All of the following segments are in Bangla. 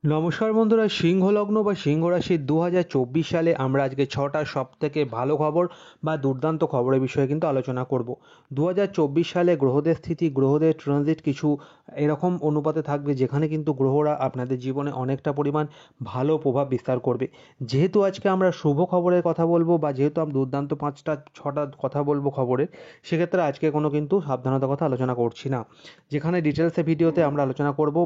নমস্কার বন্ধুরা, সিংহ লগ্ন বা সিংহ রাশির 2024 সালে আমরা আজকে 6টা সবথেকে ভালো খবর বা দুর্দান্ত খবরের বিষয়ে কিন্তু আলোচনা করব। 2024 সালে গ্রহদের স্থিতি, গ্রহদের ট্রানজিট কিছু এরকম অনুপাতে থাকবে যেখানে কিন্তু গ্রহরা আপনাদের জীবনে অনেকটা পরিমাণ ভালো প্রভাব বিস্তার করবে। যেহেতু আজকে আমরা শুভ খবরের কথা বলবো বা যেহেতু আমরা দুর্দান্ত 5টা 6টা কথা বলবো খবরের, সেক্ষেত্রে আজকে কোনো কিন্তু সাবধানতার কথা আলোচনা করছি না। যেখানে ডিটেলসে ভিডিওতে আমরা আলোচনা করব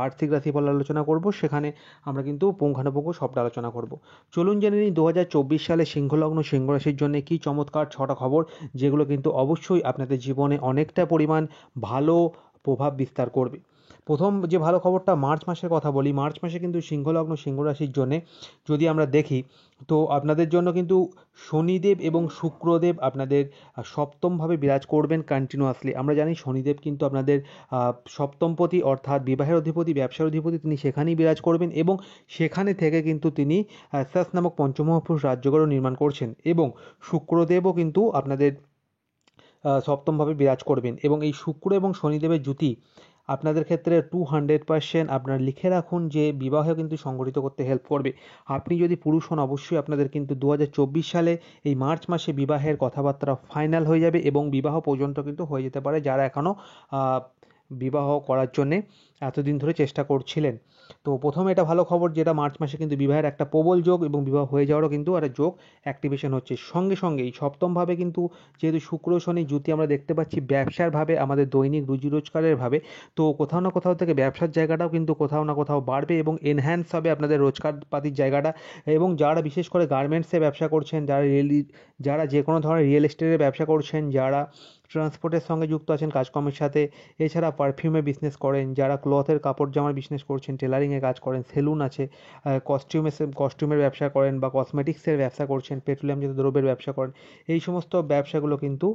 আর্থিক রাশিফল আলোচনা করব, সেখানে আমরা কিন্তু পুঙ্খানুপুঙ্খ সবটা আলোচনা করব। চলুন জেনে নিই 2024 সালে সিংহলগ্ন সিংহ রাশির জন্য কী চমৎকার 6টা খবর, যেগুলো কিন্তু অবশ্যই আপনাদের জীবনে অনেকটা পরিমাণ ভালো প্রভাব বিস্তার করবে। প্রথম যে ভালো খবরটা মার্চ মাসের কথা বলি। মার্চ মাসে কিন্তু সিংহলগ্ন সিংহ রাশির জন্যে যদি আমরা দেখি, তো আপনাদের জন্য কিন্তু শনিদেব এবং শুক্রদেব আপনাদের সপ্তমভাবে বিরাজ করবেন কন্টিনিউয়াসলি। আমরা জানি শনিদেব কিন্তু আপনাদের সপ্তমপতি অর্থাৎ বিবাহের অধিপতি, ব্যবসার অধিপতি, তিনি সেখানেই বিরাজ করবেন এবং সেখানে থেকে কিন্তু তিনি সাস নামক পঞ্চম মহাপুরুষ রাজ্যগড়ও নির্মাণ করছেন এবং শুক্রদেবও কিন্তু আপনাদের সপ্তমভাবে বিরাজ করবেন এবং এই শুক্র এবং শনিদেবের জুতি আপনাদের ক্ষেত্রে 200% আপনারা লিখে রাখুন যে বিবাহ কিন্তু সংগঠিত করতে হেল্প করবে। আপনি যদি পুরুষ হন, অবশ্যই আপনাদের কিন্তু 2024 সালে এই মার্চ মাসে বিবাহের কথাবার্তা ফাইনাল হয়ে যাবে এবং বিবাহ পর্যন্ত কিন্তু হয়ে যেতে পারে যারা এখনও বিবাহ করার জন্যে এতদিন ধরে চেষ্টা করছিলেন। তো প্রথমে এটা ভালো খবর, যেটা মার্চ মাসে কিন্তু বিবাহের একটা প্রবল যোগ এবং বিবাহ হয়ে যাওয়ারও কিন্তু একটা যোগ অ্যাক্টিভেশন হচ্ছে। সঙ্গে সঙ্গে এই সপ্তমভাবে কিন্তু যেহেতু শুক্র শনি জুতি আমরা দেখতে পাচ্ছি ব্যবসার ভাবে, আমাদের দৈনিক রুজি রোজগারের ভাবে, তো কোথাও না কোথাও থেকে ব্যবসার জায়গাটাও কিন্তু কোথাও না কোথাও বাড়বে এবং এনহ্যান্স হবে আপনাদের রোজগারপাতির জায়গাটা। এবং যারা বিশেষ করে গার্মেন্টসে ব্যবসা করছেন, যারা যে কোনো ধরনের রিয়েল এস্টেটের ব্যবসা করছেন, যারা ট্রান্সপোর্টের সঙ্গে যুক্ত আছেন কাজকর্মের সাথে, এছাড়া পারফিউমে বিজনেস করেন, যারা ক্লথের কাপড় জামার বিজনেস করছেন, টেলারিংয়ে কাজ করেন, সেলুন আছে, কস্টিউমের ব্যবসা করেন বা কসমেটিক্সের ব্যবসা করছেন, পেট্রোলিয়ামজাত দ্রব্যের ব্যবসা করেন, এই সমস্ত ব্যবসাগুলো কিন্তু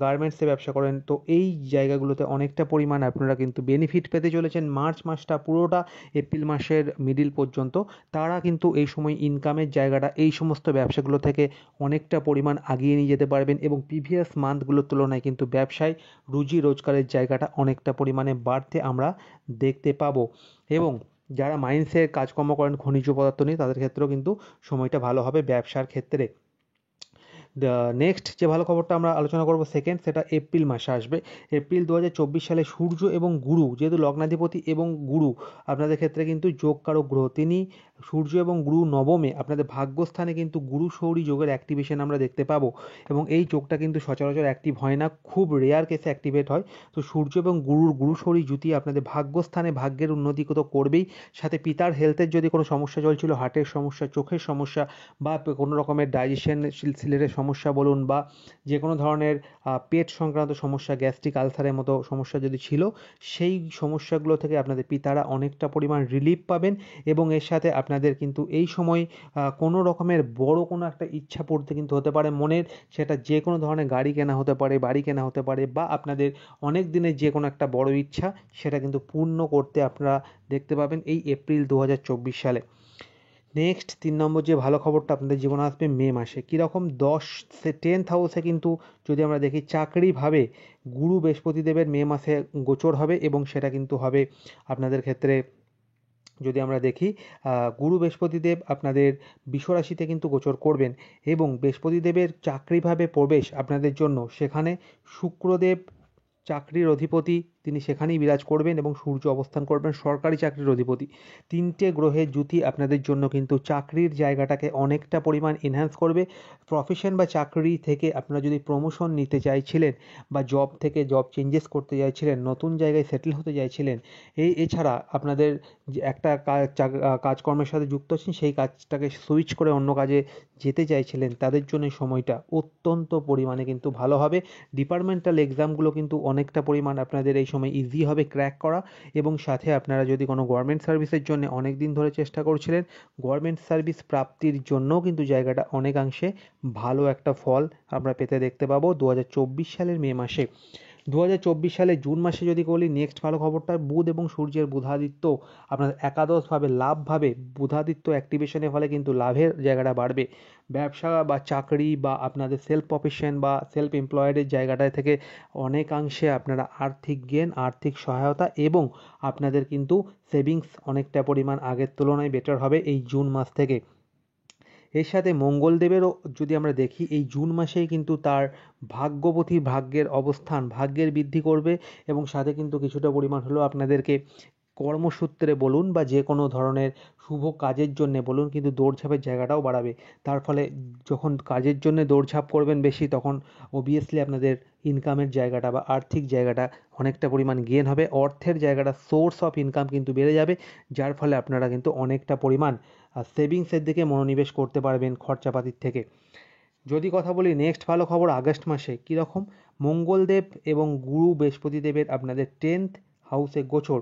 গার্মেন্টসে ব্যবসা করেন, তো এই জায়গাগুলোতে অনেকটা পরিমাণ আপনারা কিন্তু বেনিফিট পেতে চলেছেন। মার্চ মাসটা পুরোটা এপ্রিল মাসের মিডিল পর্যন্ত তারা কিন্তু এই সময় ইনকামের জায়গাটা এই সমস্ত ব্যবসাগুলো থেকে অনেকটা পরিমাণ আগিয়ে নিয়ে যেতে পারবেন এবং প্রিভিয়াস মান্থগুলোর তুলনায় কিন্তু ব্যবসায় রুজি রোজগারের জায়গাটা অনেকটা পরিমাণে বাড়তে আমরা দেখতে পাবো। এবং যারা মাইন্সে কাজকর্ম করেন খনিজ পদার্থ নিয়ে, তাদের ক্ষেত্রেও কিন্তু সময়টা ভালো হবে ব্যবসার ক্ষেত্রে। নেক্সট যে ভালো খবরটা আমরা আলোচনা করব সেকেন্ড, সেটা এপ্রিল মাসে আসবে। এপ্রিল 2024 সালে সূর্য এবং গুরু, যেহেতু লগ্নাধিপতি এবং গুরু আপনাদের ক্ষেত্রে কিন্তু যোগকারক গ্রহ, তিনি সূর্য এবং গুরু নবমে আপনাদের ভাগ্যস্থানে কিন্তু গুরু সৌরী যোগের অ্যাক্টিভেশন আমরা দেখতে পাবো এবং এই যোগটা কিন্তু সচরাচর অ্যাক্টিভ হয় না, খুব রেয়ার কেসে অ্যাক্টিভেট হয়। তো সূর্য এবং গুরু সৌরী জুতি আপনাদের ভাগ্যস্থানে ভাগ্যের উন্নতি তো করবেই, সাথে পিতার হেলথের যদি কোনো সমস্যা চলছিল, হার্টের সমস্যা, চোখের সমস্যা বা কোনো রকমের ডাইজেশন সিলেটের সমস্যা বলুন বা যে কোনো ধরনের পেট সংক্রান্ত সমস্যা, গ্যাস্ট্রিক আলসারের মতো সমস্যা যদি ছিল, সেই সমস্যাগুলো থেকে আপনাদের পিতারা অনেকটা পরিমাণ রিলিফ পাবেন এবং এর সাথে আপনাদের কিন্তু এই সময় কোনো রকমের বড় কোনো একটা ইচ্ছা পূর্তি কিন্তু হতে পারে মনের, সেটা যে কোনো ধরনের গাড়ি কেনা হতে পারে, বাড়ি কেনা হতে পারে বা আপনাদের অনেক দিনের যে কোনো একটা বড় ইচ্ছা, সেটা কিন্তু পূর্ণ করতে আপনারা দেখতে পাবেন এই এপ্রিল 2024 সালে। নেক্সট 3 নম্বর যে ভালো খবরটা আপনাদের জীবনে আসবে মে মাসে। কীরকম? 10th হাউসে কিন্তু যদি আমরা দেখি চাকরিভাবে গুরু বৃহস্পতিদেবের মে মাসে গোচর হবে এবং সেটা কিন্তু হবে আপনাদের ক্ষেত্রে যদি আমরা দেখি গুরু বৃহস্পতিদেব আপনাদের বিশ্বরাশিতে কিন্তু গোচর করবেন এবং বৃহস্পতিদেবের চাকরিভাবে প্রবেশ আপনাদের জন্য, সেখানে শুক্রদেব চাকরির অধিপতি, তিনি সেখানেই বিরাজ করবেন এবং সূর্য অবস্থান করবেন সরকারি চাকরির অধিপতি। তিনটে গ্রহের জুতি আপনাদের জন্য কিন্তু চাকরির জায়গাটাকে অনেকটা পরিমাণ এনহ্যান্স করবে। প্রফেশন বা চাকরি থেকে আপনারা যদি প্রমোশন নিতে চাইছিলেন বা জব থেকে জব চেঞ্জেস করতে চাইছিলেন, নতুন জায়গায় সেটেল হতে চাইছিলেন, এছাড়া আপনাদের যে একটা কাজকর্মের সাথে যুক্ত আছেন, সেই কাজটাকে সুইচ করে অন্য কাজে যেতে চাইছিলেন, তাদের জন্য এই সময়টা অত্যন্ত পরিমাণে কিন্তু ভালো হবে। ডিপার্টমেন্টাল এক্সামগুলো কিন্তু অনেকটা পরিমাণ আপনাদের এই সময় ইজি হবে ক্র্যাক করা এবং সাথে আপনারা যদি কোনো গভর্নমেন্ট সার্ভিসের জন্য অনেক দিন ধরে চেষ্টা করছিলেন, গভর্নমেন্ট সার্ভিস প্রাপ্তির জন্যও কিন্তু জায়গাটা অনেকাংশে ভালো একটা ফল আমরা পেতে দেখতে পাবো 2024 সালের মে মাসে। সালে জুন মাসে যদি বলি নেক্সট ভালো খবরটা, বুধ এবং সূর্যের বুধাদিত্য আপনার একাদশভাবে লাভভাবে বুধাদিত্য অ্যাক্টিভেশনের ফলে কিন্তু লাভের জায়গাটা বাড়বে। ব্যবসা বা চাকরি বা আপনাদের সেলফ প্রফেশন বা সেলফ এমপ্লয়েডের জায়গাটা থেকে অনেকাংশে আপনারা আর্থিক গেন, আর্থিক সহায়তা এবং আপনাদের কিন্তু সেভিংস অনেকটা পরিমাণ আগের তুলনায় বেটার হবে এই জুন মাস থেকে। এর সাথে মঙ্গলদেবেরও যদি আমরা দেখি এই জুন মাসেই কিন্তু তার ভাগ্যবতী ভাগ্যের অবস্থান ভাগ্যের বৃদ্ধি করবে এবং সাথে কিন্তু কিছুটা পরিমাণ হলেও আপনাদেরকে কর্মসূত্রে বলুন বা যে কোনো ধরনের শুভ কাজের জন্যে বলুন কিন্তু দৌড়ঝাঁপের জায়গাটাও বাড়াবে। তার ফলে যখন কাজের জন্য দৌড়ঝাঁপ করবেন বেশি তখন অবভিয়াসলি আপনাদের ইনকামের জায়গাটা বা আর্থিক জায়গাটা অনেকটা পরিমাণ গেইন হবে, অর্থের জায়গাটা সোর্স অফ ইনকাম কিন্তু বেড়ে যাবে, যার ফলে আপনারা কিন্তু অনেকটা পরিমাণ সেভিংসের দিকে মনোনিবেশ করতে পারবেন খরচাপাতির থেকে। যদি কথা বলি নেক্সট ভালো খবর আগস্ট মাসে কীরকম, মঙ্গলদেব এবং গুরু বৃহস্পতিদেবের আপনাদের 10th হাউসে গোচর।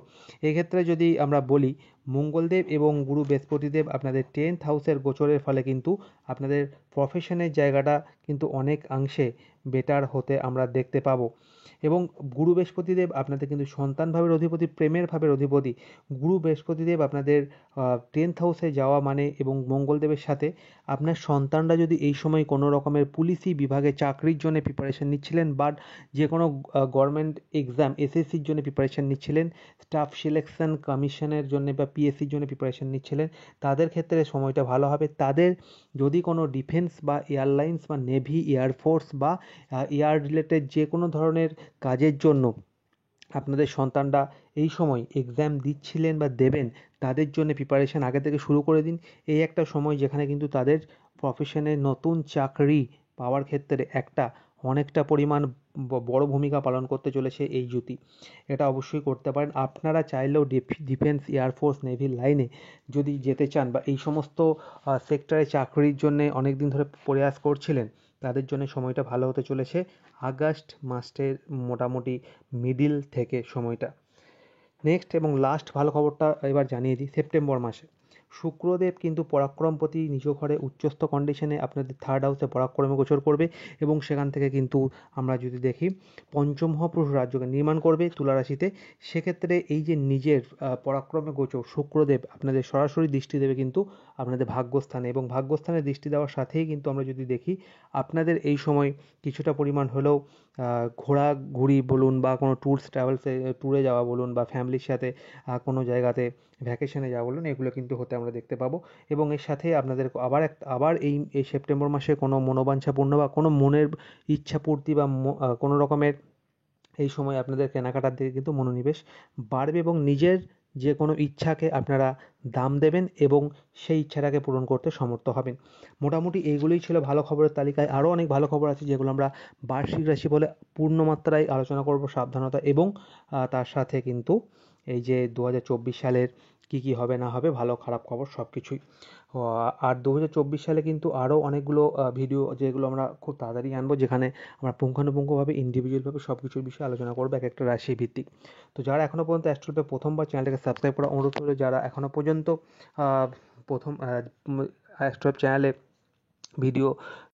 এক্ষেত্রে যদি আমরা বলি মঙ্গলদেব এবং গুরু বৃহস্পতিদেব আপনাদের 10th হাউসের গোচরের ফলে কিন্তু আপনাদের প্রফেশনের জায়গাটা কিন্তু অনেকাংশে বেটার হতে আমরা দেখতে পাবো। এবং গুরু বৃহস্পতিদেব আপনাদের কিন্তু সন্তান ভাবের অধিপতি, প্রেমের ভাবের অধিপতি। গুরু বৃহস্পতিদেব আপনাদের 10th হাউসে যাওয়া মানে এবং মঙ্গলদেবের সাথে আপনার সন্তানরা যদি এই সময় কোনো রকমের পুলিশি বিভাগে চাকরির জন্য প্রিপারেশন নিচ্ছিলেন বা যে কোনো গভর্নমেন্ট এক্সাম এসএসসির জন্য প্রিপারেশন নিচ্ছিলেন, স্টাফ সিলেকশন কমিশনের জন্য বা পিএসসির জন্য প্রিপারেশন নিচ্ছিলেন, তাদের ক্ষেত্রে সময়টা ভালো হবে। তাদের যদি কোনো ডিফেন্স বা এয়ারলাইন্স বা নেভি, এয়ারফোর্স বা এয়ার রিলেটেড যে কোনো ধরনের কাজের জন্য আপনাদের সন্তানরা এই সময় এক্সাম দিচ্ছিলেন বা দেবেন, তাদের জন্য প্রিপারেশন আগে থেকে শুরু করে দিন। এই একটা সময় যেখানে কিন্তু তাদের প্রফেশনে নতুন চাকরি পাওয়ার ক্ষেত্রে একটা অনেকটা পরিমাণ বড় ভূমিকা পালন করতে চলেছে এই জ্যোতি। এটা অবশ্যই করতে পারেন। আপনারা চাইলেও ডিফেন্স, এয়ারফোর্স, নেভির লাইনে যদি যেতে চান বা এই সমস্ত সেক্টরে চাকরির জন্যে অনেক দিন ধরে প্রয়াস করছিলেন, তাদের জন্য সময়টা ভালো হতে চলেছে আগস্ট মাসের মোটামুটি মিডিল থেকে সময়টা। নেক্সট এবং লাস্ট ভালো খবরটা এবার জানিয়ে দিই, সেপ্টেম্বর মাসে শুক্রদেব কিন্তু পরাক্রমপতি নিজ ঘরে উচ্চস্থ কন্ডিশনে আপনাদের 3rd হাউসে পরাক্রমে গোচর করবে এবং সেখান থেকে কিন্তু আমরা যদি দেখি পঞ্চম মহাপুরুষ রাজ্যকে নির্মাণ করবে তুলা রাশিতে। সেক্ষেত্রে এই যে নিজের পরাক্রমে গোচর শুক্রদেব আপনাদের সরাসরি দৃষ্টি দেবে কিন্তু আপনাদের ভাগ্যস্থানে, এবং ভাগ্যস্থানে দৃষ্টি দেওয়ার সাথেই কিন্তু আমরা যদি দেখি আপনাদের এই সময় কিছুটা পরিমাণ হলেও ঘোরাঘুরি বলুন বা কোনো ট্যুরস ট্রাভেলসে ট্যুরে যাওয়া বলুন বা ফ্যামিলির সাথে কোনো জায়গাতে ভ্যাকেশনে যাওয়া বলুন, এগুলো কিন্তু হতে আমরা দেখতে পাবো। এবং এর সাথে আপনাদের আবার এই সেপ্টেম্বর মাসে কোনো মনোবাঞ্ছা পূর্ণ বা কোনো মনের ইচ্ছা পূর্তি বা কোনো রকমের এই সময় আপনাদের কেনাকাটার দিকে কিন্তু মনোনিবেশ বাড়বে এবং নিজের যে কোনো ইচ্ছাকে আপনারা দাম দেবেন এবং সেই ইচ্ছাটাকে পূরণ করতে সমর্থ হবেন। মোটামুটি এইগুলোই ছিল ভালো খবরের তালিকায়। আরও অনেক ভালো খবর আছে যেগুলো আমরা বার্ষিক রাশি বলে পূর্ণমাত্রায় আলোচনা করব, সাবধানতা এবং তার সাথে কিন্তু এই যে 2024 সালের কী কী হবে না হবে, ভালো খারাপ খবর সব কিছুই। আর 2024 সালে কিন্তু আরও অনেকগুলো ভিডিও যেগুলো আমরা খুব তাড়াতাড়ি আনবো, যেখানে আমরা পুঙ্খানুপুঙ্খভাবে ইন্ডিভিজুয়ালভাবে সব কিছুর বিষয়ে আলোচনা করবো এক একটা রাশি ভিত্তিক। তো যারা এখনও পর্যন্ত অ্যাস্ট্রোলজিতে প্রথমবার চ্যানেলটাকে সাবস্ক্রাইব করা অনুরোধ করলো, যারা এখনও পর্যন্ত প্রথম অ্যাস্ট্রোলজি চ্যানেলে ভিডিও